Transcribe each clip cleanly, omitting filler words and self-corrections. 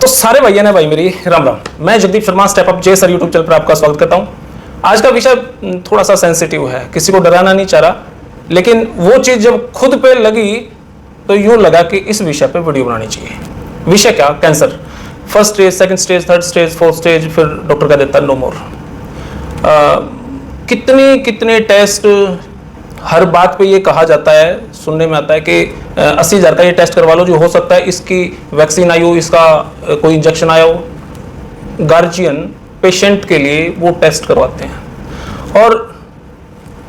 तो सारे भैया ने भाई मेरी राम राम। मैं जगदीप शर्मा स्टेप अप जे सर यूट्यूब चैनल पर आपका स्वागत करता हूं। आज का विषय थोड़ा सा सेंसिटिव है, किसी को डराना नहीं चाह रहा, लेकिन वो चीज जब खुद पे लगी तो यूं लगा कि इस विषय पे वीडियो बनानी चाहिए। विषय क्या? Cancer. First stage, second stage, third stage, fourth stage, फिर डॉक्टर कह देता नो मोर। कितने टेस्ट, हर बात पे ये कहा जाता है, सुनने में आता है कि 80,000 का ये टेस्ट करवा लो, जो हो सकता है इसकी वैक्सीन आई हो, इसका कोई इंजेक्शन आया हो। गार्जियन पेशेंट के लिए वो टेस्ट करवाते हैं। और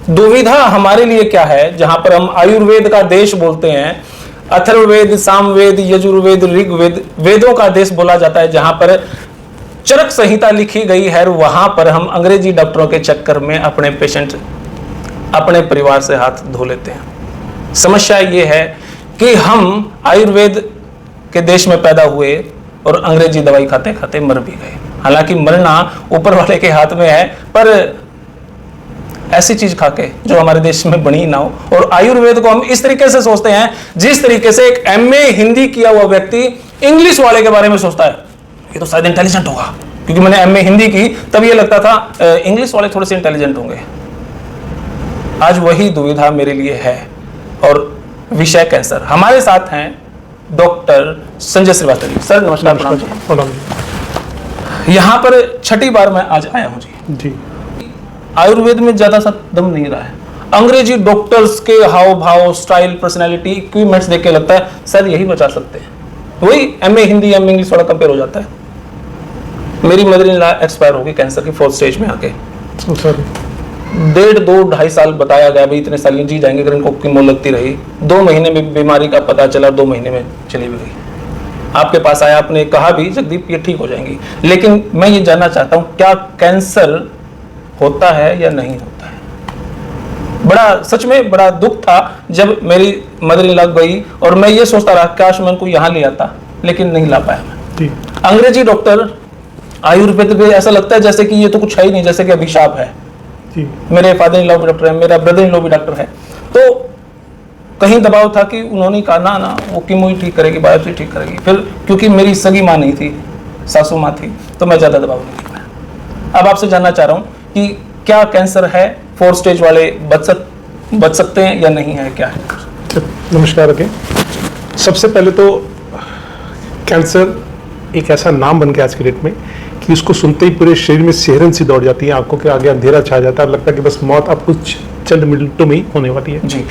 दुविधा हमारे लिए क्या है, जहां पर हम आयुर्वेद का देश बोलते हैं, अथर्ववेद, सामवेद, यजुर्वेद, ऋग्वेद, वेदों का देश बोला जाता है, जहां पर चरक संहिता लिखी गई है, वहां पर हम अंग्रेजी डॉक्टरों के चक्कर में अपने पेशेंट, अपने परिवार से हाथ धो लेते हैं। समस्या ये है कि हम आयुर्वेद के देश में पैदा हुए और अंग्रेजी दवाई खाते खाते मर भी गए। हालांकि मरना ऊपर वाले के हाथ में है, पर ऐसी चीज खा के जो हमारे देश में बनी ना हो। और आयुर्वेद को हम इस तरीके से सोचते हैं जिस तरीके से एक MA हिंदी किया हुआ व्यक्ति इंग्लिश वाले के बारे में सोचता है, ये तो शायद इंटेलिजेंट होगा। क्योंकि मैंने MA हिंदी की तब ये लगता था इंग्लिश वाले थोड़े से इंटेलिजेंट होंगे। आज वही दुविधा मेरे लिए है। और विषय कैंसर। हमारे साथ हैं डॉक्टर संजय श्रीवास्तव जी। सर नमस्कार। प्रणाम। यहाँ पर छठी बार मैं आज आया हूँ जी। आयुर्वेद में ज्यादा सा दम नहीं रहा है। अंग्रेजी डॉक्टर्स के हाव भाव, स्टाइल, पर्सनैलिटी, इक्विपमेंट्स देख के लगता है सर यही बचा सकते हैं। वही MA हिंदी, MA इंग्लिश वाला कंपेयर हो जाता है। मेरी मदर इन लॉ एक्सपायर हो गई कैंसर की 4th स्टेज में आके। 1.5 2 2.5 साल बताया गया भाई इतने साल जी जाएंगे, अगर इनको कीमो लगती रही। 2 महीने में बीमारी का पता चला, 2 महीने में चली भी गई। आपके पास आया, आपने कहा भी जगदीप ये ठीक हो जाएंगी। लेकिन मैं ये जानना चाहता हूँ क्या कैंसर होता है या नहीं होता है? बड़ा सच में बड़ा दुख था जब मेरी मदर इन लॉ गई और मैं ये सोचता रहा काश मैं उनको यहाँ ले आता, लेकिन नहीं ला पाया मैं। अंग्रेजी डॉक्टर आयुर्वेद पे ऐसा लगता है जैसे कि ये तो कुछ है ही नहीं, जैसे कि अभिशाप है। मेरे फादर इन लॉ भी डॉक्टर है, मेरा ब्रदर इन लॉ भी डॉक्टर है। तो कहीं दबाव था कि उन्होंने कहा ना वो कीमो ही ठीक करेगी, बायोप्सी ठीक करेगी। फिर क्योंकि मेरी सगी माँ नहीं थी, सासू माँ थी, तो मैं ज्यादा दबाव नहीं कर पाया। अब आपसे जानना चाह रहा हूँ कि क्या कैंसर है? 4th स्टेज वाले बच सकते हैं या नहीं है, क्या है? नमस्कार। सबसे पहले तो कैंसर एक ऐसा नाम बन गया आज की डेट में कि उसको सुनते ही पूरे शरीर में सिहरन सी दौड़ जाती है, आंखों के आगे अंधेरा छा जाता है, लगता है कि बस मौत अब कुछ चंद मिनटों में ही होने वाली है जी।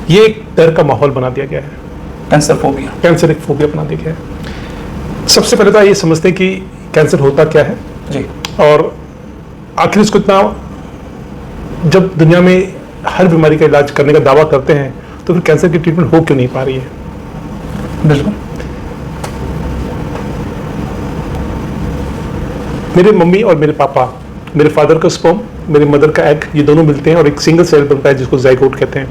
ये एक डर का माहौल बना दिया गया है। कैंसर एक फोबिया बना दिया गया है। सबसे पहले तो ये समझते हैं कि कैंसर होता क्या है जी, और आखिर इसको इतना, जब दुनिया में हर बीमारी का इलाज करने का दावा करते हैं तो फिर कैंसर की ट्रीटमेंट हो क्यों नहीं पा रही है? बिल्कुल। मेरे मम्मी और मेरे पापा, मेरे फादर का स्पर्म, मेरी मदर का एग, ये दोनों मिलते हैं और एक सिंगल सेल बनता है जिसको जाइगोट कहते हैं।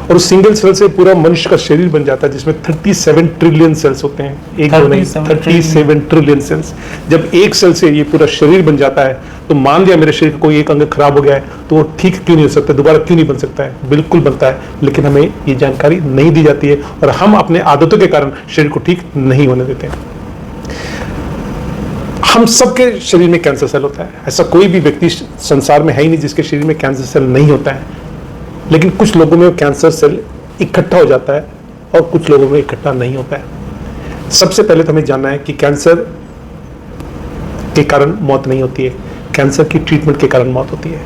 और उस सिंगल सेल से पूरा मनुष्य का शरीर बन जाता है जिसमें 37 ट्रिलियन सेल्स होते हैं। एक दो नहीं, 37 ट्रिलियन सेल्स। जब एक सेल से ये पूरा शरीर बन जाता है तो मान लिया मेरे शरीर का कोई एक अंग खराब हो गया है तो वो ठीक क्यों नहीं हो सकता, दोबारा क्यों नहीं बन सकता है? बिल्कुल बनता है, लेकिन हमें ये जानकारी नहीं दी जाती है और हम अपने आदतों के कारण शरीर को ठीक नहीं होने देते हैं। हम सबके शरीर में कैंसर सेल होता है। ऐसा कोई भी व्यक्ति संसार में है ही नहीं जिसके शरीर में कैंसर सेल नहीं होता है। लेकिन कुछ लोगों में कैंसर सेल इकट्ठा हो जाता है और कुछ लोगों में इकट्ठा नहीं होता है। सबसे पहले तो हमें जानना है कि कैंसर के कारण मौत नहीं होती है, कैंसर की ट्रीटमेंट के कारण मौत होती है।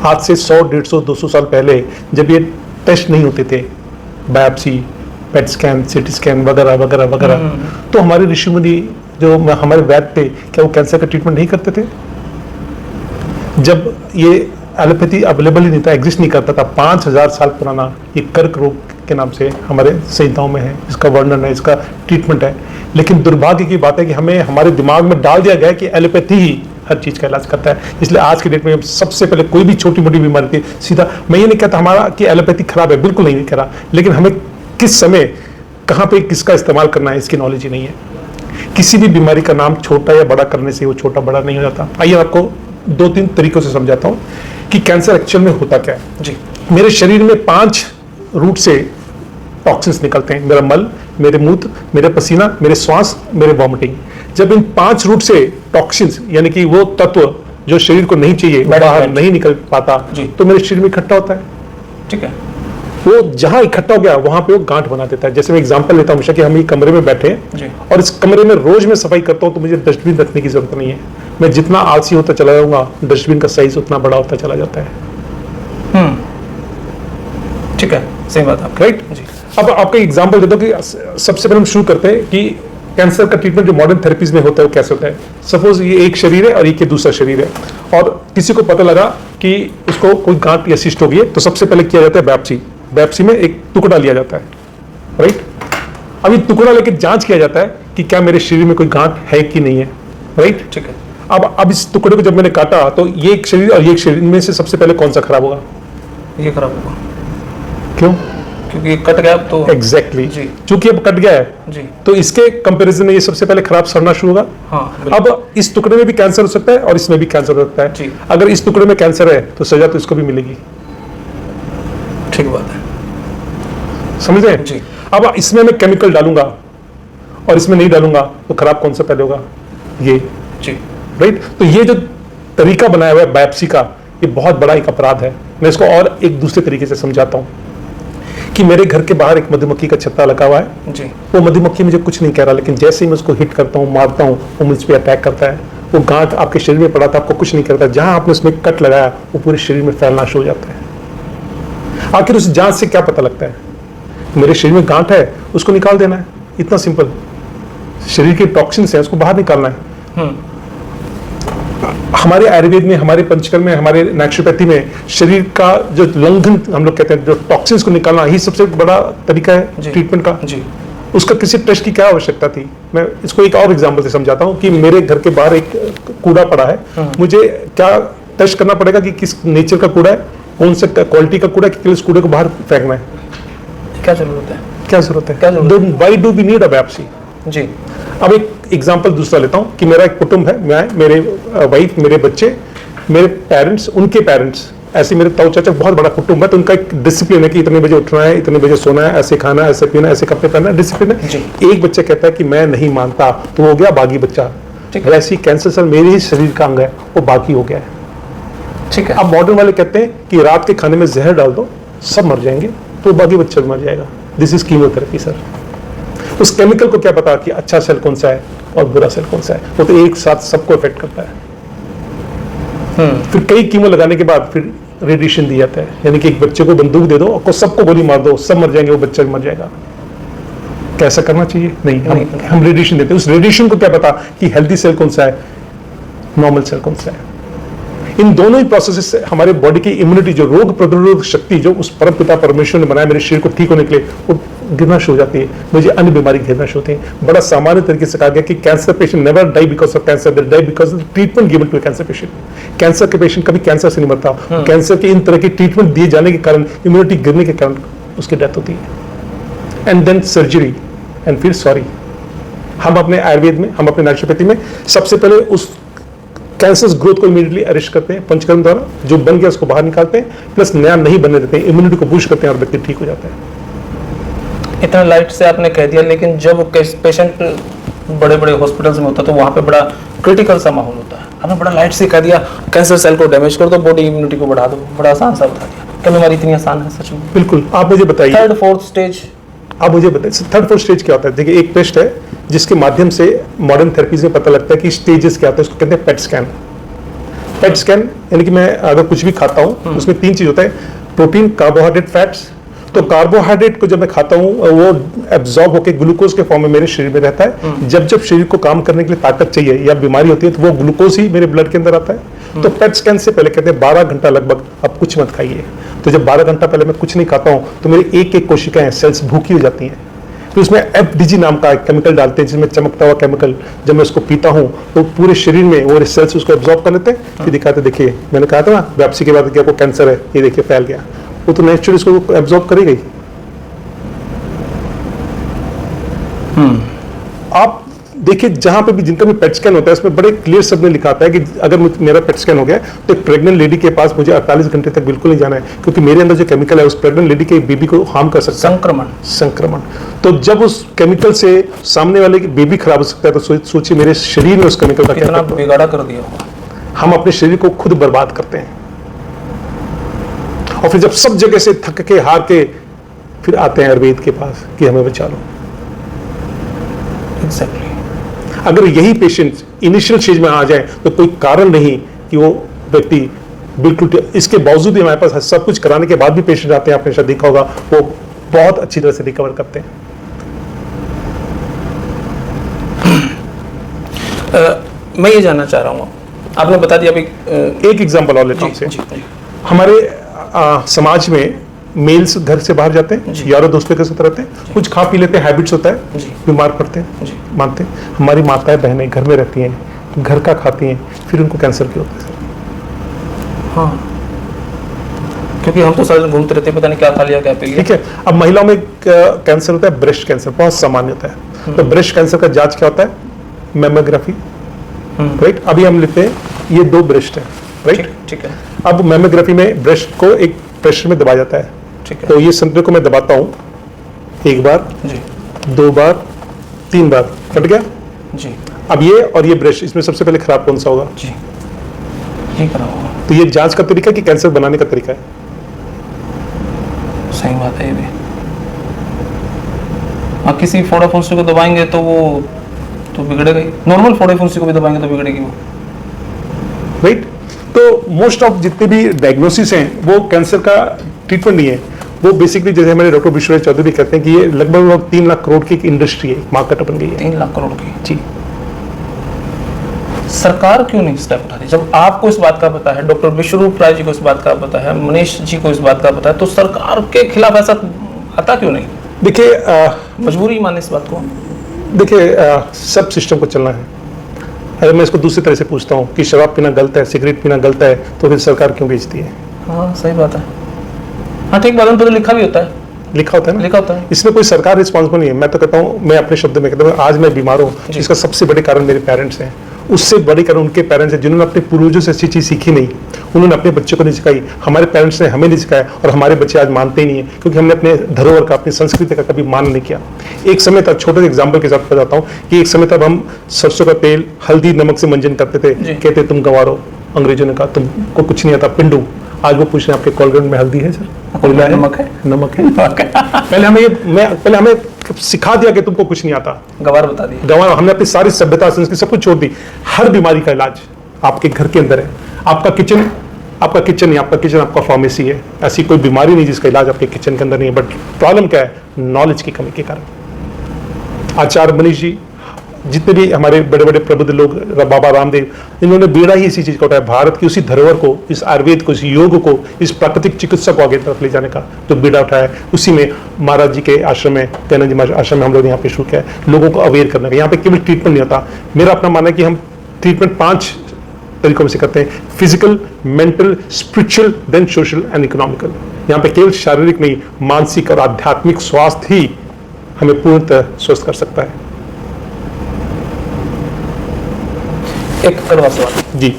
आज से 100, 150, 200 साल पहले जब ये टेस्ट नहीं होते थे, biopsy, PET scan, CT scan वगैरह वगैरह वगैरह, तो हमारे ऋषि मुनि जो हमारे वैद्य थे, क्या वो कैंसर का ट्रीटमेंट नहीं करते थे? जब ये एलोपैथी अवेलेबल ही नहीं था, एग्जिस्ट नहीं करता था, 5000 साल पुराना ये कर्क रोग के नाम से हमारे संहिताओं में है, इसका वर्णन है, इसका ट्रीटमेंट है। लेकिन दुर्भाग्य की बात है कि हमें हमारे दिमाग में डाल दिया गया है कि एलोपैथी ही हर चीज का इलाज करता है। इसलिए आज की डेट में सबसे पहले कोई भी छोटी मोटी बीमारी थी सीधा, मैं ये नहीं कहता हमारा कि एलोपैथी खराब है, बिल्कुल नहीं कह रहा, लेकिन हमें किस समय कहाँ पे किसका इस्तेमाल करना है इसकी नॉलेज ही नहीं है। किसी भी बीमारी का नाम छोटा या बड़ा करने से वो छोटा बड़ा नहीं हो जाता। आइए आपको 2-3 तरीकों से समझाता हूँ कि कैंसर एक्चुअल में होता क्या है। जी, मेरे शरीर में 5 रूट से टॉक्सिन्स निकलते हैं, मेरा मल, मेरे मूत्र, मेरे पसीना, मेरे श्वास, मेरे वॉमिटिंग। जब इन 5 रूट से टॉक्सिन्स यानी कि वो तत्व जो शरीर को नहीं चाहिए बाहर नहीं निकल पाता, तो मेरे शरीर में इकट्ठा होता है। ठीक है, वो जहां इकट्ठा हो गया वहां पे वो गांठ बना देता है। जैसे मैं एग्जांपल लेता हूं हमेशा कि हम एक कमरे में बैठे हैं और इस कमरे में रोज मैं सफाई करता हूं तो मुझे डस्टबिन रखने की जरूरत नहीं है। मैं जितना आलसी होता चला जाऊंगा डस्टबिन का साइज उतना बड़ा होता चला जाता है। ठीक है, सही बात है, राइट जी। अब आपका एग्जांपल देता हूं कि सबसे पहले हम शुरू करते हैं कि कैंसर का ट्रीटमेंट जो मॉडर्न थेरेपीज में होता है वो कैसे होता है। सपोज ये एक शरीर है और ये दूसरा शरीर है और किसी को पता लगा कि उसको कोई गांठ या सिस्ट हो गई है, तो सबसे पहले किया जाता है बायोप्सी। बायोप्सी में एक टुकड़ा लिया जाता है, राइट। अब ये टुकड़ा लेके जांच किया जाता है कि क्या मेरे शरीर में कोई गांठ है कि नहीं है, राइट। ठीक है, अब इस टुकड़े को जब मैंने काटा तो ये एक शरीर और ये एक शरीर, इनमें से सबसे पहले कौन सा खराब होगा? ये खराब होगा, क्यों? क्योंकि कट गया अब तो। एग्जैक्टली जी। चूंकि अब कट गया है जी, तो इसके कंपैरिजन में ये सबसे पहले खराब सड़ना शुरू होगा। हाँ, अब इस टुकड़े में भी कैंसर हो सकता है और इसमें भी कैंसर हो सकता है। जी। अगर इस टुकड़े में कैंसर है तो सजा तो इसको भी मिलेगी। ठीक बात है, समझ रहे हैं? जी। अब इसमें मैं केमिकल डालूंगा और इसमें नहीं डालूंगा तो खराब कौन सा पहले होगा? ये, जी, राइट। तो ये जो तरीका बनाया हुआ है बायोप्सी का, ये बहुत बड़ा एक अपराध है। मैं इसको और एक दूसरे तरीके से समझाता हूं कि मेरे घर के बाहर एक मधुमक्खी का छत्ता लगा हुआ है। जी, वो मधुमक्खी मुझे कुछ नहीं कह रहा, लेकिन जैसे ही मैं उसको हिट करता हूँ, मारता हूँ, वो मुझ पर अटैक करता है। वो गांठ आपके शरीर में पड़ा था, आपको कुछ नहीं करता। जहां आपने उसमें कट लगाया वो पूरे शरीर में फैलना शुरू हो जाता है। आखिर उस जांच से क्या पता लगता है? मेरे शरीर में गांठ है, उसको निकाल देना है, इतना सिंपल। शरीर के टॉक्सिन्स है, उसको बाहर निकालना है। हमारे आयुर्वेद में, हमारे पंचकर्म में, हमारे नेचुरोपैथी में शरीर का जो लंघन हम लोग कहते हैं, जो टॉक्सिन्स को निकालना, ही सबसे बड़ा तरीका है ट्रीटमेंट का। जी, उसका किसी टेस्ट की क्या आवश्यकता थी? मैं इसको एक और एग्जांपल से समझाता हूँ कि मेरे घर के बाहर एक कूड़ा पड़ा है, मुझे क्या टेस्ट करना पड़ेगा कि किस नेचर का कूड़ा है, कौन से क्वालिटी का कूड़ा है, कि उस कूड़े को बाहर फेंकना है? क्या जरूरत है? क्या जरूरत है? क्या जरूरत है? Why do we need a biopsy? जी, अब एक एग्जांपल दूसरा लेता हूं कि मेरा एक कुटुंब है, मैं, मेरे वाइफ, मेरे बच्चे, मेरे पेरेंट्स, उनके पेरेंट्स, ऐसे मेरे ताऊ चाचा, बहुत बड़ा कुटुंब है। तो उनका एक डिसिप्लिन है कि इतने बजे उठना है, इतने बजे सोना है, ऐसे खाना है, ऐसे पीना है, ऐसे कपड़े पहनना है, डिसिप्लिन है। एक बच्चा कहता है कि मैं नहीं मानता, तो हो गया बागी बच्चा। वैसे ही कैंसर सेल मेरे ही शरीर का अंग है, वो बाकी हो गया है। ठीक है। अब मॉडर्न वाले कहते हैं कि रात के खाने में जहर डाल दो, सब मर जाएंगे, तो बाकी बच्चा भी मर जाएगा। This is chemotherapy sir. उस केमिकल को क्या पता कि अच्छा सेल कौन सा है और बुरा सेल कौन सा है? वो तो एक साथ सबको इफेक्ट करता है। फिर कई कीमो लगाने के बाद फिर रेडिएशन दिया जाता है, यानी कि एक बच्चे को बंदूक दे दो और सबको गोली मार दो, सब मर जाएंगे, वो बच्चा भी मर जाएगा। कैसा करना चाहिए? नहीं, हम रेडिएशन देते हैं। उस रेडिएशन को क्या पता कि हेल्दी सेल कौन सा है, नॉर्मल सेल कौन सा है? इन दोनों ही प्रोसेस से हमारे बॉडी की इम्यूनिटी, जो रोग प्रतिरोधक शक्ति जो उस परम पिता परमेश्वर ने बनाया मेरे शरीर को ठीक होने के लिए, वो गिरना शुरू हो जाती है। मुझे अन्य बीमारी घेरना शुरू होती है। बड़ा सामान्य तरीके से कहा गया कि cancer patient never die because of cancer, they die because of treatment given to cancer patient. Cancer के पेशेंट कभी कैंसर से नहीं मरता, कैंसर के इन तरह की ट्रीटमेंट दिए जाने के कारण, इम्यूनिटी गिरने के कारण उसकी डेथ होती है। एंड देन सर्जरी एंड फिर सॉरी। हम अपने आयुर्वेद में, हम अपने नेचुरोपैथी में सबसे पहले उस कैंसर ग्रोथ को इमीडिएटली अरेस्ट करते हैं पंचकर्म द्वारा, जो बन गया उसको बाहर निकालते हैं, प्लस नया नहीं बनने देते हैं, इम्यूनिटी को बूस्ट करते हैं और व्यक्ति ठीक हो जाता है। इतना लाइट से आपने कह दिया, लेकिन जब पेशेंट बड़े बड़े हॉस्पिटल्स में होता है तो वहाँ पे बड़ा क्रिटिकल सा माहौल होता है। आपने बड़ा लाइट से कह दिया कैंसर सेल को डैमेज कर दो, बॉडी इम्यूनिटी को बढ़ा दो, बड़ा आसान सा बता दिया। क्या बीमारी इतनी आसान है सच में? बिल्कुल। आप मुझे बताइए, थर्ड फोर्थ स्टेज, आप मुझे बताइए थर्ड फोर्थ स्टेज क्या होता है? देखिए, एक टेस्ट है जिसके माध्यम से मॉडर्न थेरेपीज में पता लगता है कि स्टेजेस क्या होते हैं, उसको कहते हैं पेट स्कैन। पेट स्कैन यानी कि मैं अगर कुछ भी खाता हूँ उसमें 3 चीज होता है, प्रोटीन, कार्बोहाइड्रेट, फैट्स। तो कार्बोहाइड्रेट को जब मैं खाता हूँ वो एब्जॉर्ब होकर ग्लूकोज के फॉर्म में मेरे शरीर में रहता है। जब जब शरीर को काम करने के लिए ताकत चाहिए या बीमारी होती है तो वो ग्लूकोज ही मेरे ब्लड के अंदर आता है। तो पेट स्कैन से पहले कहते हैं 12 घंटा लगभग आप कुछ मत खाइए। तो जब 12 घंटा पहले मैं कुछ नहीं खाता हूँ तो मेरी एक एक कोशिकाएं, सेल्स भूखी हो जाती हैं। तो उसमें FDG नाम का एक केमिकल डालते हैं जिसमें चमकता हुआ केमिकल, जब मैं उसको पीता हूँ तो पूरे शरीर में वो सेल्स उसको एब्जॉर्ब कर लेते हैं। फिर दिखाते, देखिए मैंने कहा था ना बायोप्सी के बाद कि आपको कैंसर है, ये देखिए फैल गया। वो तो नेचुरली इसको एब्जॉर्ब करेगी। आप देखिए जहां पे भी जिनका भी पेट स्कैन होता है उसमें बड़े क्लियर शब्द में लिखा आता है कि अगर मेरा पेट स्कैन हो गया तो एक प्रेग्नेंट लेडी के पास मुझे 48 घंटे तक बिल्कुल नहीं जाना है, क्योंकि मेरे अंदर जो केमिकल है उस प्रेग्नेंट लेडी के बेबी को हार्म कर सकता है, संक्रमण। तो जब उस केमिकल से सामने वाले की बेबी खराब हो सकता है, तो सोचिए मेरे शरीर में उस केमिकल का कितना बिगाड़ा कर दिया होगा। हम अपने शरीर को खुद बर्बाद करते हैं, और फिर जब सब जगह से थक के हार के फिर आते हैं आयुर्वेद के पास कि हमें बचा लो। एग्जैक्टली। अगर यही पेशेंट इनिशियल स्टेज में आ जाए तो कोई कारण नहीं कि वो व्यक्ति बिल्कुल, इसके बावजूद भी हमारे पास सब कुछ कराने के बाद भी पेशेंट आते हैं, आपने शायद देखा होगा, वो बहुत अच्छी तरह से रिकवर करते हैं। मैं ये जानना चाह रहा हूँ, आपने बता दिया अभी एक एग्जांपल और लेता हूँ। हमारे समाज में मेल्स घर से बाहर जाते हैं, यारों दोस्तों के साथ रहते हैं, कुछ खा पी लेते हैं, हैबिट्स होता है, बीमार पड़ते हैं, मानते हैं। हमारी माताएं बहनें घर में रहती हैं, घर का खाती हैं, फिर उनको कैंसर क्यों होता है सर? हाँ, क्योंकि हम तो सारे घूमते रहते हैं, पता नहीं क्या खा लिया क्या पी लिया। ठीक है, अब महिलाओं में कैंसर होता है, ब्रेस्ट कैंसर बहुत सामान्य होता है। तो ब्रेस्ट कैंसर का जांच क्या होता है? Mammography, right. अभी हम लेते हैं ये 2 ब्रेस्ट है, राइट। ठीक है। अब मैमोग्राफी में ब्रेस्ट को एक प्रेशर में दबाया जाता है, ठीक है। तो ये सेंटर को मैं दबाता हूँ, 1 बार, 2 बार, 3 बार, कट गया जी। अब ये और ये ब्रेस्ट, इसमें सबसे पहले खराब कौन सा होगा? जी, ये करा होगा। तो ये जांच का तरीका कि कैंसर बनाने का तरीका है? सही बात है ये भी। आप किसी फोड़ा फुंसी को दबाएंगे तो वो तो बिगड़ेगा ही, नॉर्मल फोड़ा फुंसी को भी दबाएंगे तो बिगड़ेगी वो, राइट। तो मोस्ट ऑफ जितने भी डायग्नोसिस हैं वो कैंसर का ट्रीटमेंट नहीं है, वो बेसिकली जैसे हमारे डॉक्टर विश्वनाथ चौधरी कहते हैं कि ये लगभग 3 लाख करोड़ की एक इंडस्ट्री है, मार्केट बन गई है। 3 लाख करोड़ की। जी। सरकार क्यों नहीं स्टेप उठा रही? जब आपको इस बात का पता है, डॉक्टर विश्वरूप राय जी को इस बात का पता है, मनीष जी को इस बात का पता है, तो सरकार के खिलाफ ऐसा आता क्यों नहीं? देखिए मजबूरी माने इस बात को। देखिए सब सिस्टम को चलना है। अगर मैं इसको दूसरी तरह से पूछता हूँ कि शराब पीना गलत है, सिगरेट पीना गलत है, तो फिर सरकार क्यों बेचती है? हाँ सही बात है। हाँ ठीक बात है, तो लिखा भी होता है, लिखा होता है ना, लिखा होता है। इसमें कोई सरकार रिस्पॉन्सिबल नहीं है। मैं तो कहता हूँ, मैं अपने शब्द में कहता हूँ, आज मैं बीमार हूँ, इसका सबसे बड़े कारण मेरे पेरेंट्स हैं, उससे बड़े कारण उनके पेरेंट्स हैं जिन्होंने अपने पूर्वजों से अच्छी चीज सीखी नहीं, उन्होंने अपने बच्चों को नहीं सिखाई। हमारे पेरेंट्स ने हमें नहीं सिखाया और हमारे बच्चे आज मानते ही नहीं है, क्योंकि हमने अपने धरोहर का, अपनी संस्कृति का कभी मान नहीं किया। एक समय तक, छोटे से एग्जाम्पल के साथ बताता हूँ कि एक समय तक हम सरसों का तेल हल्दी नमक से मंजन करते थे, कहते तुम गंवारो, अंग्रेजों ने कहा तुमको कुछ नहीं आता, पिंडू। आज वो पूछ रहे हैं आपके कॉलगेट में हल्दी है सर? नमक है, नमक है। पहले हमें सिखा दिया कि तुमको कुछ नहीं आता, गवार बता दिया, गवार। हमने अपनी सारी सभ्यता संस्कृति सब कुछ छोड़ दी। हर बीमारी का इलाज आपके घर के अंदर है। आपका किचन नहीं, आपका किचन आपका फार्मेसी है। ऐसी कोई बीमारी नहीं जिसका इलाज आपके किचन के अंदर नहीं है। बट प्रॉब्लम क्या है? नॉलेज की कमी के कारण। आचार्य मनीष जी, जितने भी हमारे बड़े बड़े प्रबुद्ध लोग, बाबा रामदेव, इन्होंने बेड़ा ही इसी चीज का उठाया, भारत की उसी धरोहर को, इस आयुर्वेद को, इस योग को, इस प्राकृतिक चिकित्सा को आगे तरफ ले जाने का जो बेड़ा उठाया, उसी में महाराज जी के आश्रम में, दयानंद जी महाराज आश्रम में हम लोग यहाँ पे शुरू किया है, लोगों को अवेयर करने का। यहाँ पे केवल ट्रीटमेंट नहीं होता। मेरा अपना मानना है कि हम ट्रीटमेंट 5 तरीकों से करते हैं: physical, mental, spiritual, then social and economical. यहाँ पे केवल शारीरिक नहीं, मानसिक और आध्यात्मिक स्वास्थ्य ही हमें पूर्णतः स्वस्थ कर सकता है। एक कड़वा सवाल जी।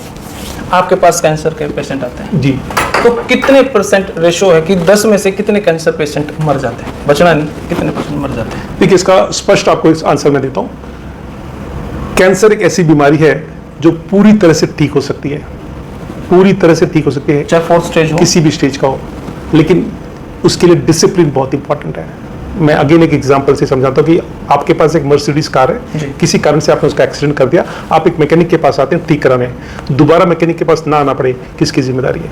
आपके पास कैंसर के पेशेंट आते हैं जी, तो कितने परसेंट रेशो है कि 10 में से कितने कैंसर पेशेंट मर जाते हैं? बचना नहीं, कितने परसेंट मर जाते हैं? देखिए इसका स्पष्ट आपको एक आंसर मैं देता हूँ। कैंसर एक ऐसी बीमारी है जो पूरी तरह से ठीक हो सकती है, पूरी तरह से ठीक हो सकती है, चाहे 4th स्टेज हो, किसी भी स्टेज का हो, लेकिन उसके लिए डिसिप्लिन बहुत इंपॉर्टेंट है। मैं अगेन एक एग्जांपल से समझाता हूँ कि आपके पास एक मर्सिडीज कार है, किसी कारण से आपने उसका एक्सीडेंट कर दिया, आप एक मैकेनिक के पास आते हैं ठीक कराने, दोबारा मैकेनिक के पास ना आना पड़े, किसकी जिम्मेदारी है?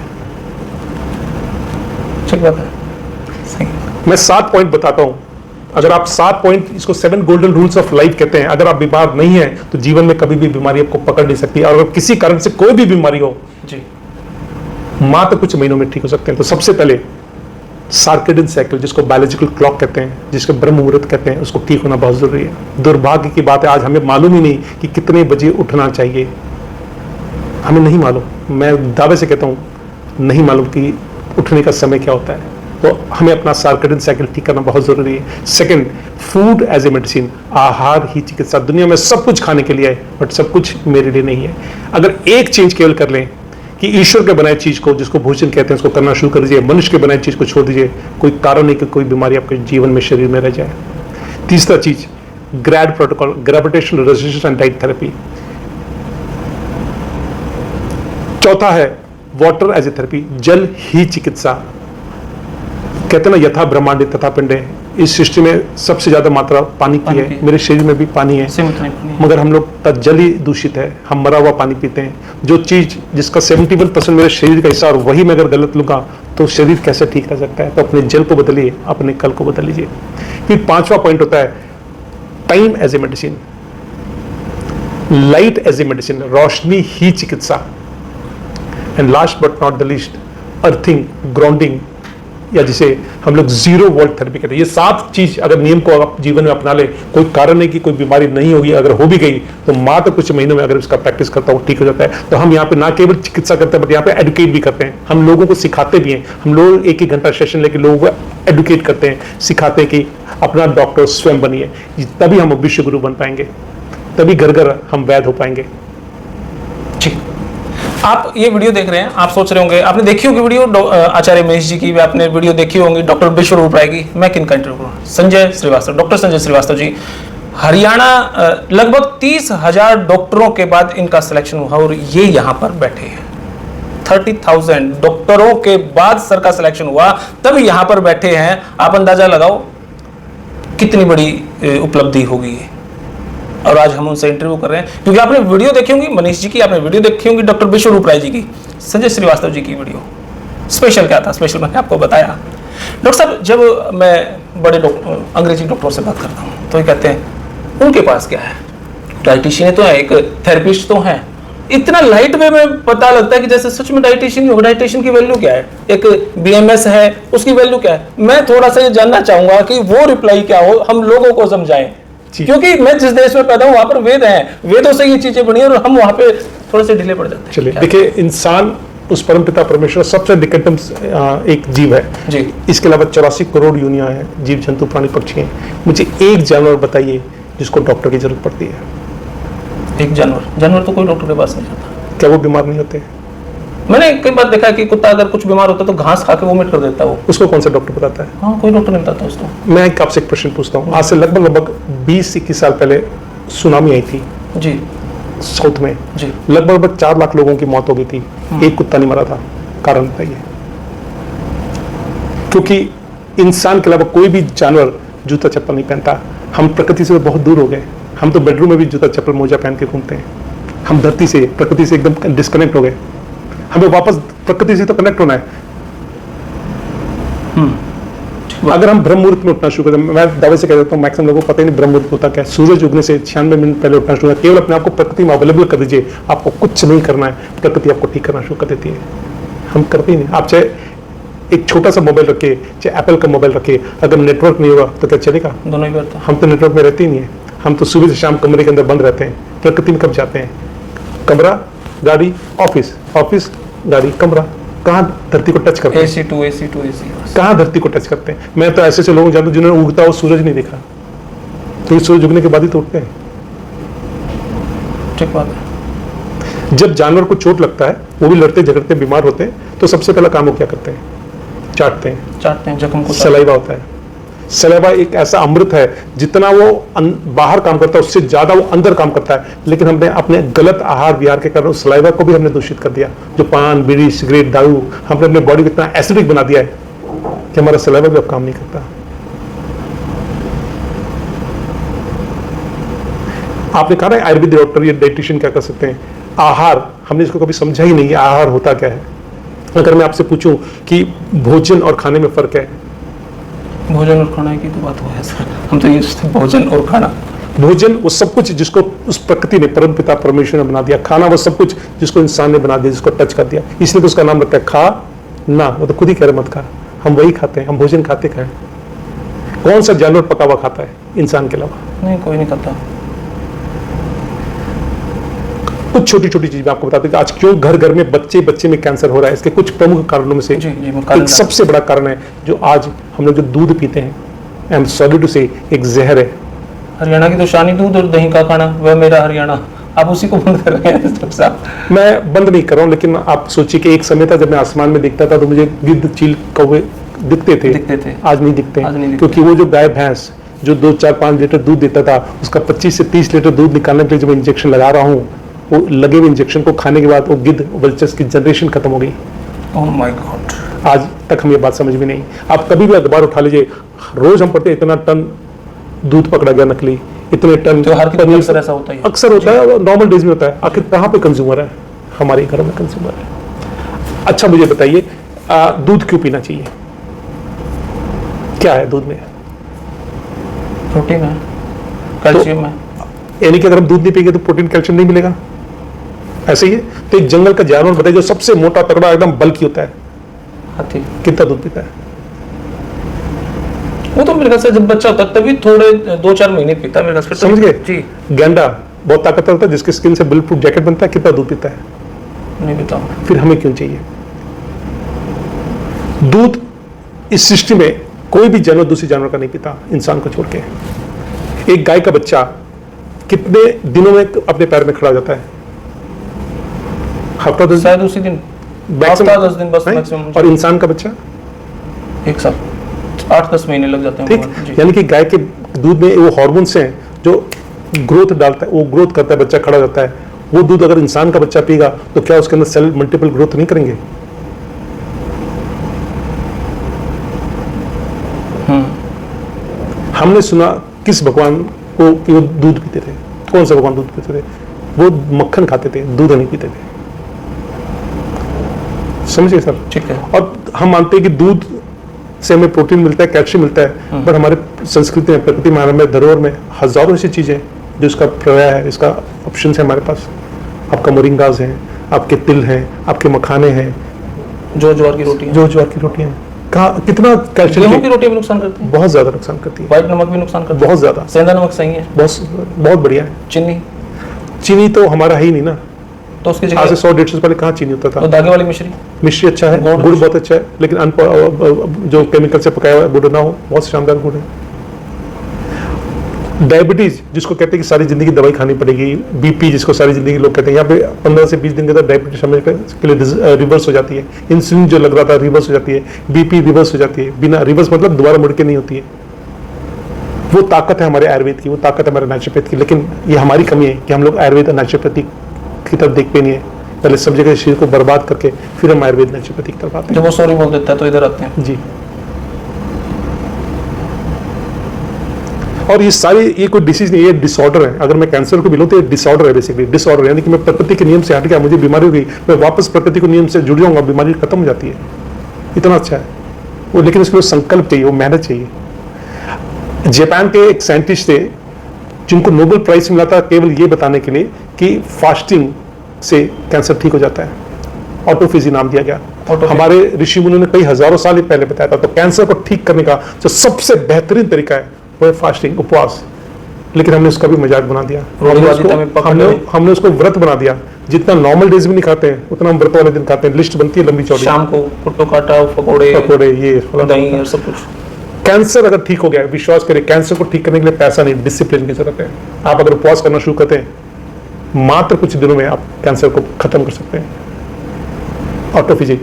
ठीक बात है, सही। मैं 7 पॉइंट बताता हूँ। अगर आप 7 पॉइंट, इसको 7 गोल्डन रूल्स ऑफ लाइफ कहते हैं, अगर आप बीमार नहीं है तो जीवन में कभी भी बीमारी आपको पकड़ नहीं सकती। और अगर किसी कारण से कोई भी बीमारी हो जी, मात्र कुछ महीनों में ठीक हो सकते हैं। तो सबसे पहले सर्केडियन साइकिल, जिसको बायोलॉजिकल क्लॉक कहते हैं, जिसको ब्रह्म मुहूर्त कहते हैं, उसको ठीक होना बहुत जरूरी है। दुर्भाग्य की बात है, आज हमें मालूम ही नहीं कि कितने बजे उठना चाहिए, हमें नहीं मालूम। मैं दावे से कहता हूँ नहीं मालूम कि उठने का समय क्या होता है। तो हमें अपना सर्कैडियन साइकिल ठीक करना बहुत जरूरी है। Second, food as a medicine, आहार ही चिकित्सा। दुनिया में सब कुछ खाने के लिए है, बट सब कुछ मेरे लिए नहीं है। अगर एक चेंज केवल कर लें कि ईश्वर के बनाए चीज को, जिसको भोजन कहते हैं, उसको करना शुरू कर दीजिए, मनुष्य के बनाए चीज को छोड़ दीजिए, कोई कारण नहीं कि कोई बीमारी आपके जीवन में, शरीर में रह जाए। तीसरा चीज, GRAD protocol, gravitational resistance and diet therapy. चौथा है वाटर एज ए थेरेपी, जल ही चिकित्सा। कहते हैं ना, यथा ब्रह्मांडे तथा पिंडे, इस सृष्टि में सबसे ज्यादा मात्रा पानी की है, मेरे शरीर में भी पानी है, मगर हम लोग का जल ही दूषित है, हम मरा हुआ पानी पीते हैं। जो चीज जिसका 71% मेरे शरीर का हिस्सा और वही मैं अगर गलत लूंगा तो शरीर कैसे ठीक रह सकता है? तो अपने जल को बदलिए, अपने कल को बदल लीजिए। फिर पांचवा पॉइंट होता है time as a medicine, light as a medicine, रोशनी ही चिकित्सा। And last but not the least, earthing, grounding, या जिसे हम लोग जीरो वोल्ट थेरेपी कहते हैं। ये 7 चीज अगर नियम को आप जीवन में अपना ले, कोई कारण नहीं कि कोई बीमारी नहीं होगी, अगर हो भी गई तो मात्र कुछ महीनों में अगर इसका प्रैक्टिस करता हूँ ठीक हो जाता है। तो हम यहाँ पे ना केवल चिकित्सा करते हैं, बट यहाँ पे एडुकेट भी करते हैं, हम लोगों को सिखाते भी हैं। हम लोग 1-1 घंटा सेशन लेके लोगों को एडुकेट करते हैं, सिखाते हैं कि अपना डॉक्टर स्वयं बनिए, तभी हम विश्व गुरु बन पाएंगे, तभी घर घर हम वैद हो पाएंगे। आप ये वीडियो देख रहे हैं, आप सोच रहे होंगे, आपने देखी होगी वीडियो आचार्य महेश जी की भी, आपने वीडियो देखी होंगी डॉक्टर विश्वरूप राय की। मैं किन का इंटरव्यू करूँ? संजय श्रीवास्तव, डॉक्टर संजय श्रीवास्तव जी। हरियाणा लगभग 30,000 डॉक्टरों के बाद इनका सिलेक्शन हुआ और ये यहाँ पर बैठे हैं। 30,000 डॉक्टरों के बाद सर का सिलेक्शन हुआ, तब यहाँ पर बैठे हैं। आप अंदाजा लगाओ कितनी बड़ी उपलब्धि होगी। और आज हम उनसे इंटरव्यू कर रहे हैं क्योंकि आपने वीडियो देखी होंगी मनीष जी की, आपने वीडियो देखी होंगी डॉक्टर विश्वरूप राय जी की, संजय श्रीवास्तव जी की वीडियो। स्पेशल क्या था? स्पेशल मैंने आपको बताया। डॉक्टर साहब, जब मैं बड़े अंग्रेजी डॉक्टरों से बात करता हूँ तो ये कहते हैं उनके पास क्या है, डाइटिशियन तो है, एक थेरेपिस्ट तो है। इतना लाइट वे में पता लगता है कि जैसे सच में डाइटिशियन होगा। डाइटिशियन की वैल्यू क्या है, एक BMS है, उसकी वैल्यू क्या है? मैं थोड़ा सा ये जानना चाहूंगा कि वो रिप्लाई क्या हो, हम लोगों को समझाएं, क्योंकि मैं जिस देश में पैदा हूं वहां पर वेद हैं, वेदों से ये चीजें बनी और हम वहां पे थोड़े से ढीले पड़ जाते हैं। चलिए देखिए, इंसान उस परमपिता परमेश्वर सबसे निकटतम एक जीव है जी। इसके अलावा 84 करोड़ यूनिया है, जीव जंतु प्राणी पक्षी हैं। मुझे एक जानवर बताइए जिसको डॉक्टर की जरूरत पड़ती है। एक जानवर तो कोई डॉक्टर के पास नहीं जाता। क्या वो बीमार नहीं होते? मैंने कई बार देखा है कि कुत्ता अगर कुछ बीमार होता है तो घास खा के वोमिट कर देता है वो। उसको कौन सा डॉक्टर बताता है? हाँ, कोई डॉक्टर नहीं बताता उसको। मैं आपसे एक प्रश्न पूछता हूँ। आज से लगभग 20-21 साल पहले सुनामी आई थी जी, साउथ में जी। लगभग 4 लाख लोगों की मौत हो गई थी, एक कुत्ता नहीं मरा था। कारण बताइए? क्योंकि इंसान के अलावा कोई भी जानवर जूता चप्पल नहीं पहनता। हम प्रकृति से बहुत दूर हो गए। हम तो बेडरूम में भी जूता चप्पल मोजा पहन के घूमते हैं। हम धरती से, प्रकृति से एकदम डिस्कनेक्ट हो गए। हमें वापस प्रकृति से तो कनेक्ट होना है। अगर हम ब्रह्म मुहूर्त में उठना शुरू करें, मैं दावे से कह देता हूँ मैक्सिमम लोगों को पता ही नहीं ब्रह्म मुहूर्त होता क्या है। सूरज उगने से 96 मिनट पहले उठना शुरू करें। केवल अपने आप को प्रकृति में अवेलेबल कर दीजिए, आपको कुछ नहीं करना है, प्रकृति आपको ठीक करना शुरू कर देती है। हम करते ही नहीं। आप चाहे एक छोटा सा मोबाइल रखिए, चाहे एप्पल का मोबाइल रखिए, अगर नेटवर्क नहीं होगा तो क्या चलेगा? दोनों ही बात। हम तो नेटवर्क में रहते ही नहीं है। हम तो सुबह से शाम कमरे के अंदर बंद रहते हैं। प्रकृति में कब जाते हैं? कमरा, गाड़ी, ऑफिस, ऑफिस, गाड़ी, कमरा। कहाँ धरती को टच करते हैं? AC to AC to AC। कहाँ धरती को टच करते हैं? मैं तो ऐसे लोग जानता हूं जिन्होंने उगता हुआ सूरज नहीं देखा, तो सूरज उगने के बाद ही तो उठते हैं। ठीक बात है। जब जानवर को चोट लगता है, वो भी लड़ते झगड़ते बीमार होते हैं, तो सबसे पहला काम वो क्या करते हैं? चाटते हैं, जख्म को। सलाइवा होता है। सलाइवा एक ऐसा अमृत है, जितना वो बाहर काम करता है उससे ज्यादा वो अंदर काम करता है। लेकिन हमने अपने गलत आहार विहार के कारण उस सलाइवा को भी हमने दूषित कर दिया। जो पान, बीड़ी, सिगरेट, दारू, हमने अपने बॉडी को इतना एसिडिक बना दिया है कि हमारा सलाइवा भी अब काम नहीं करता। आपने कहा ना आयुर्वेदिक डॉक्टर या डाइटिशियन क्या कर सकते हैं? आहार, हमने इसको कभी समझा ही नहीं है आहार होता क्या है। अगर मैं आपसे पूछूं कि भोजन और खाने में फर्क है, भोजन और खाना की तो बात हुआ है सर, हम तो ये भोजन और खाना। भोजन वो सब कुछ जिसको उस प्रकृति ने, परमपिता परमेश्वर ने बना दिया। खाना वो सब कुछ जिसको इंसान ने बना दिया, जिसको टच कर दिया, इसलिए तो उसका नाम रखता है खा ना। वो तो खुद ही कह रहे मत खा, हम वही खाते हैं। हम भोजन खाते क्या है? कौन सा जानवर पका हुआ खाता है इंसान के अलावा? नहीं, कोई नहीं खाता। कुछ छोटी छोटी चीज मैं आपको बताता हूँ कि आज क्यों घर घर में बच्चे में कैंसर हो रहा है। इसके कुछ प्रमुख कारणों में से एक सबसे बड़ा कारण है जो आज हम लोग जो दूध पीते हैं, आई एम सॉरी टू से, एक जहर है। हरियाणा की तो शान ही दूध और दही का खाना, वह मेरा हरियाणा, आप उसी को बंद कर रहे हैं डॉक्टर साहब। मैं बंद नहीं कर रहा हूँ, लेकिन आप सोचिए कि एक समय था जब मैं आसमान में दिखता था तो मुझे गिद्ध, चील, कौवे दिखते थे। आज नहीं दिखते, क्योंकि वो जो गाय भैंस जो 2, 4, 5 लीटर दूध देता था, उसका 25 से 30 लीटर दूध निकालने के लिए जब मैं इंजेक्शन लगा रहा हूँ, वो लगे हुए इंजेक्शन को खाने के बाद वो गिद्ध वल्चर्स की जनरेशन खत्म हो गई। ओह माय गॉड, आज तक हम ये बात समझ में नहीं। आप कभी भी अखबार उठा लीजिए, रोज हम पढ़ते इतना टन दूध पकड़ा गया नकली, इतने टन। तो हर किसी अक्सर ऐसा होता है, अक्सर होता है, नॉर्मल डेज में होता है। आखिर कहाँ पे कंज्यूमर है? हमारे घर में कंज्यूमर है। अच्छा मुझे बताइए, दूध क्यों पीना चाहिए? क्या है दूध में? प्रोटीन है, कैल्शियम है। यानी कि अगर हम दूध नहीं पिएंगे तो प्रोटीन कैल्शियम नहीं मिलेगा, ऐसे ही है। तो एक जंगल का जानवर बताइए जो सबसे मोटा तगड़ा एकदम बल्कि होता है, हाथी, कितना दूध पीता है? वो तो मेरे ख्याल से जब बच्चा होता है तभी थोड़े 2-4 महीने पीता है मेरे ख्याल से। समझ गए जी। गैंडा बहुत ताकतवर होता है, जिसके स्किन से बुलेट प्रूफ जैकेट बनता है, कितना दूध पीता है? नहीं पीता। फिर हमें क्यों चाहिए दूध? इस सृष्टि में कोई भी जानवर दूसरे जानवर का नहीं पीता, इंसान को छोड़ के। एक गाय का बच्चा कितने दिनों में अपने पैर में खड़ा हो जाता है? हफ्ता 10 शायद उसी दिन, हफ्ता 10 दिन बस मैक्सिमम। और इंसान का बच्चा 1 साल, 8-10 महीने लग जाते हैं। ठीक, यानी कि गाय के दूध में वो हॉर्मोन्स हैं जो ग्रोथ डालता है, वो ग्रोथ करता है, बच्चा खड़ा जाता है। वो दूध अगर इंसान का बच्चा पीगा तो क्या उसके अंदर सेल मल्टीपल ग्रोथ नहीं करेंगे? हमने सुना किस भगवान को कि वो दूध पीते थे? कौन सा भगवान दूध पीते थे? वो मक्खन खाते थे, दूध नहीं पीते थे। समझिए सर? ठीक है। और हम मानते हैं कि दूध से हमें प्रोटीन मिलता है, कैल्शियम मिलता है, पर हमारे संस्कृति में, प्रकृति में, हमारे धरोहर में हजारों ऐसी चीजें जो इसका प्रवाह है, इसका ऑप्शन है हमारे पास। आपका मोरिंगाज है, आपके तिल हैं, आपके मखाने हैं, जो ज्वार की रोटी है, जो ज्वार की रोटियां हैं। कहाँ कितना कैल्शियम? गेहूं की रोटी भी नुकसान करती है, बहुत ज्यादा नुकसान करती है। व्हाइट नमक भी नुकसान करती है, बहुत ज्यादा। सेंधा नमक सही है, बहुत बढ़िया है। चीनी? चीनी तो हमारा है ही नहीं ना, तो उसकी आज जगह से 100-150 साल पहले कहाँ चीनी होता था? तो धागे वाली मिश्री? मिश्री अच्छा है, गुड़ बहुत अच्छा है, लेकिन जो केमिकल से पकाया हुआ गुड़ ना हो, बहुत शानदार गुड़ है। डायबिटीज जिसको कहते हैं कि सारी जिंदगी दवाई खानी पड़ेगी, बीपी जिसको सारी जिंदगी लोग कहते हैं, यहाँ पे 15 से 20 दिन के अंदर डायबिटीज समझ के लिए रिवर्स हो जाती है। इंसुलिन जो लग रहा था रिवर्स हो जाती है, बीपी रिवर्स हो जाती है। बिना रिवर्स मतलब दोबारा मुड़ के नहीं होती है। वो ताकत है हमारे आयुर्वेद की, वो ताकत है हमारे नेचुरोपैथ की। लेकिन ये हमारी कमी है कि हम लोग आयुर्वेद और नेचुरोपैथी की तरफ देखते नहीं है। पहले सब जगह शरीर को बर्बाद करके फिर हम आयुर्वेद नेचुरोपैथी की तरफ आते हैं। जब वो सॉरी बोल देता है तो इधर आते हैं। जी। और ये सारी, ये कोई डिसीज नहीं, ये डिसऑर्डर है। अगर मैं कैंसर को मिलूं तो ये डिसऑर्डर है, बेसिकली डिसऑर्डर, यानी कि मैं प्रकृति के नियम से हट गया, मुझे बीमारी हो गई, मैं वापस प्रकृति के नियम से जुड़ जाऊंगा, बीमारी खत्म हो जाती है। इतना अच्छा है वो, लेकिन उसके लिए संकल्प चाहिए, वो मेहनत चाहिए। जापान के एक साइंटिस्ट थे जिनको नोबेल प्राइज मिला था केवल ये बताने के लिए कि फास्टिंग से कैंसर ठीक हो जाता है। ऑटोफेजी नाम दिया गया। हमारे ऋषि मुनियों ने कई हजारों साल पहले बताया था। तो कैंसर को ठीक करने का जो सबसे बेहतरीन तरीका है वो है फास्टिंग, उपवास। लेकिन हमने उसका भी मजाक बना दिया, हमने उसको व्रत बना दिया। जितना नॉर्मल डेज में नहीं खाते हैं उतना हम व्रत वाले दिन खाते हैं। लिस्ट बनती है लंबी चौड़ी, शाम को कुट्टो काटा, पकोड़े ये दही और सब कुछ। कैंसर अगर ठीक हो गया, विश्वास करें, कैंसर को ठीक करने के लिए पैसा नहीं, डिसिप्लिन की जरूरत है। आप अगर उपवास करना शुरू करते हैं, मात्र कुछ दिनों में आप कैंसर को खत्म कर सकते हैं। ऑटोफेजी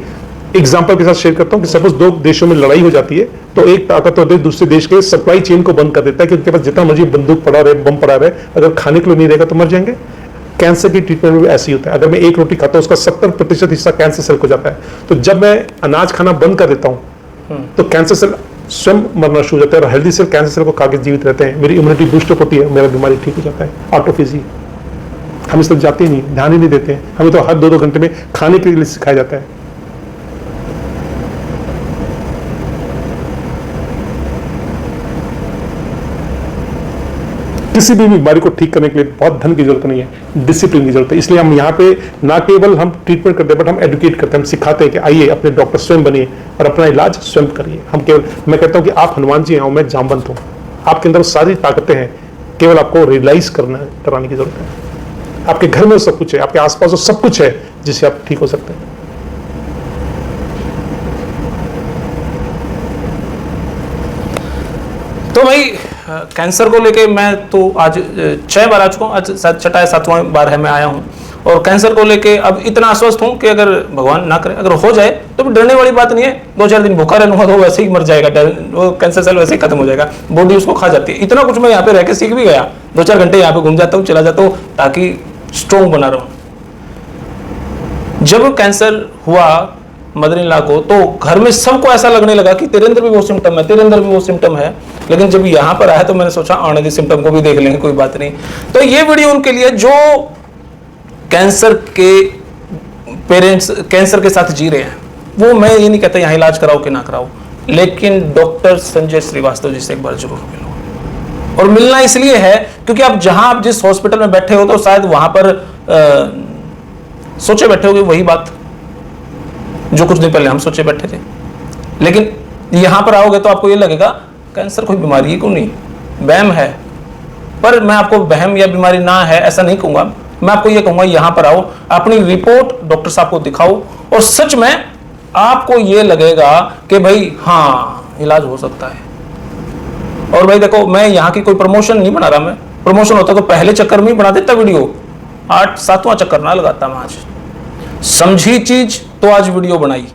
एग्जाम्पल के साथ शेयर करता हूं कि सपोज 2 देशों में लड़ाई हो जाती है तो एक ताकतवर देश दूसरे देश के सप्लाई चेन को बंद कर देता है कि उनके पास जितना मर्जी बंदूक पड़ा रहे, बम पड़ा रहे, अगर खाने के लिए नहीं रहेगा तो मर जाएंगे। कैंसर की ट्रीटमेंट में भी ऐसे ही होता है। अगर मैं एक रोटी खाता हूं उसका 70% हिस्सा कैंसर सेल को जाता है। तो जब मैं अनाज खाना बंद कर देता हूं तो कैंसर सेल स्वयं मरना शुरू हो जाता है और हेल्दी सेल कैंसर सेल को खा के जीवित रहते हैं। मेरी इम्यूनिटी बूस्ट अप होती है, मेरा बीमारी ठीक हो जाता है। ऑटोफेजी हम इस तरफ जाते ही नहीं, ध्यान ही नहीं देते हैं। हमें तो हर 2-2 घंटे में खाने के लिए सिखाया जाता है। किसी भी बीमारी को ठीक करने के लिए बहुत धन की जरूरत नहीं है, डिसिप्लिन की जरूरत है। इसलिए हम यहाँ पे ना केवल हम ट्रीटमेंट करते हैं बट हम एडुकेट करते हैं, हम सिखाते हैं कि आइए अपने डॉक्टर स्वयं बनिए और अपना इलाज स्वयं करिए। हम केवल, मैं कहता हूँ कि आप हनुमान जी हैं और मैं जामवंत हूँ। आपके अंदर सारी ताकतें हैं, केवल आपको रियलाइज कराने की जरूरत है। आपके घर में सब कुछ है, आपके आसपास सब कुछ है जिससे आप ठीक हो सकते हैं। तो भाई कैंसर को लेके मैं तो आज 6 बार आ चुका हूँ, आज शायद 6वां या 7वां बार है मैं आया हूँ, और कैंसर को लेके अब इतना आश्वस्त हूँ कि अगर भगवान ना करे अगर हो जाए तो डरने वाली बात नहीं है। 2-4 दिन भूखा रहूंगा तो वैसे ही मर जाएगा, वो कैंसर सेल वैसे ही खत्म हो जाएगा, बॉडी उसको खा जाती है। इतना कुछ मैं यहाँ पे रह के सीख भी गया, 2-4 घंटे यहाँ पे घूम जाता हूँ, चला जाता हूँ ताकि स्ट्रोंग बना रहूं। जब कैंसर हुआ मदर इन लॉ को तो घर में सबको ऐसा लगने लगा कि तेरे अंदर भी वो सिम्टम है, तेरे अंदर भी वो सिम्टम है। लेकिन जब यहाँ पर आया तो मैंने सोचा आने दी सिम्टम को भी देख लेंगे, कोई बात नहीं। तो ये वीडियो उनके लिए जो कैंसर के पेरेंट्स कैंसर के साथ जी रहे हैं। वो मैं ये नहीं कहता यहाँ इलाज कराओ कि ना कराओ, लेकिन डॉक्टर संजय श्रीवास्तव जी से एक बार जरूर मिलो। और मिलना इसलिए है क्योंकि आप जिस हॉस्पिटल में बैठे हो तो शायद वहां पर सोचे बैठे होगे वही बात जो कुछ दिन पहले हम सोचे बैठे थे। लेकिन यहां पर आओगे तो आपको ये लगेगा कैंसर कोई बीमारी है, क्यों नहीं, वहम है। पर मैं आपको वहम या बीमारी ना है ऐसा नहीं कहूंगा, मैं आपको ये कहूंगा यहां पर आओ, अपनी रिपोर्ट डॉक्टर साहब को दिखाओ और सच में आपको ये लगेगा कि भाई हाँ इलाज हो सकता है। और भाई देखो, मैं यहाँ की कोई प्रमोशन नहीं बना रहा, मैं प्रमोशन होता तो पहले चक्कर में ही बना देता वीडियो, 8-7वां चक्कर ना लगाता मैं। आज समझी चीज तो आज वीडियो बनाई,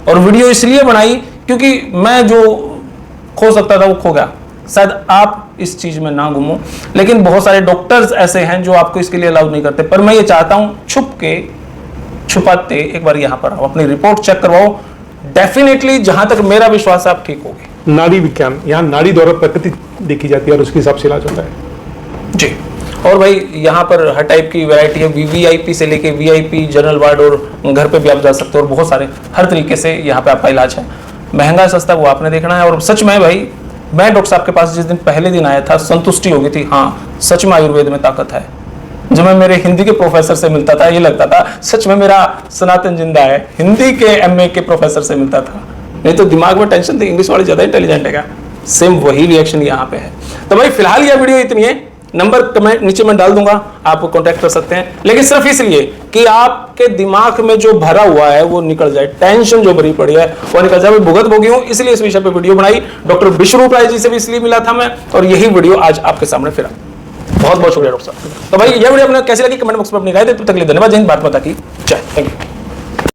और वीडियो इसलिए बनाई क्योंकि मैं जो खो सकता था वो खो गया। शायद आप इस चीज में ना घूमो, लेकिन बहुत सारे डॉक्टर्स ऐसे हैं जो आपको इसके लिए अलाउ नहीं करते। पर मैं ये चाहता हूं छुपाते एक बार यहां पर आओ, अपनी रिपोर्ट चेक करवाओ। डेफिनेटली जहां तक मेरा विश्वास है आप ठीक होगे। नाड़ी विज्ञान, यहाँ नाड़ी द्वारा प्रकृति देखी जाती है और उसके हिसाब से इलाज होता है जी। और भाई यहाँ पर हर टाइप की वैरायटी है, वीवीआईपी से लेके वीआईपी, जनरल वार्ड, और घर पे भी आप जा सकते हो, और बहुत सारे हर तरीके से यहाँ पे आपका इलाज है। महंगा सस्ता वो आपने देखना है। और सच में भाई मैं डॉक्टर साहब के पास जिस दिन पहले दिन आया था संतुष्टि हो गई थी, हाँ सच में आयुर्वेद में ताकत है। जब मैं मेरे हिंदी के प्रोफेसर से मिलता था ये लगता था सच में मेरा सनातन जिंदा है। हिंदी के एमए के प्रोफेसर से मिलता था, नहीं तो दिमाग में टेंशन थी, इंग्लिश वाले ज्यादा इंटेलिजेंट है क्या। सेम वही रिएक्शन यहाँ पे है। तो भाई फिलहाल यह वीडियो इतनी है, नंबर कमेंट नीचे में डाल दूंगा, आप कांटेक्ट कर सकते हैं। लेकिन सिर्फ इसलिए कि आपके दिमाग में जो भरा हुआ है वो निकल जाए, टेंशन जो भरी पड़ी है वो निकल जाए। भुगत भोगी हूं इसलिए इस विषय पे वीडियो बनाई। डॉक्टर विश्वरूप राय जी से भी इसलिए मिला था मैं, और यही वीडियो आज आपके सामने फिरा। बहुत बहुत शुक्रिया डॉक्टर साहब। तो भाई यह वीडियो आपने कैसी लगी कमेंट बॉक्स में अपनी राय दे। तब तक के लिए धन्यवाद। जय हिंद, भारत माता की जय। Thank you.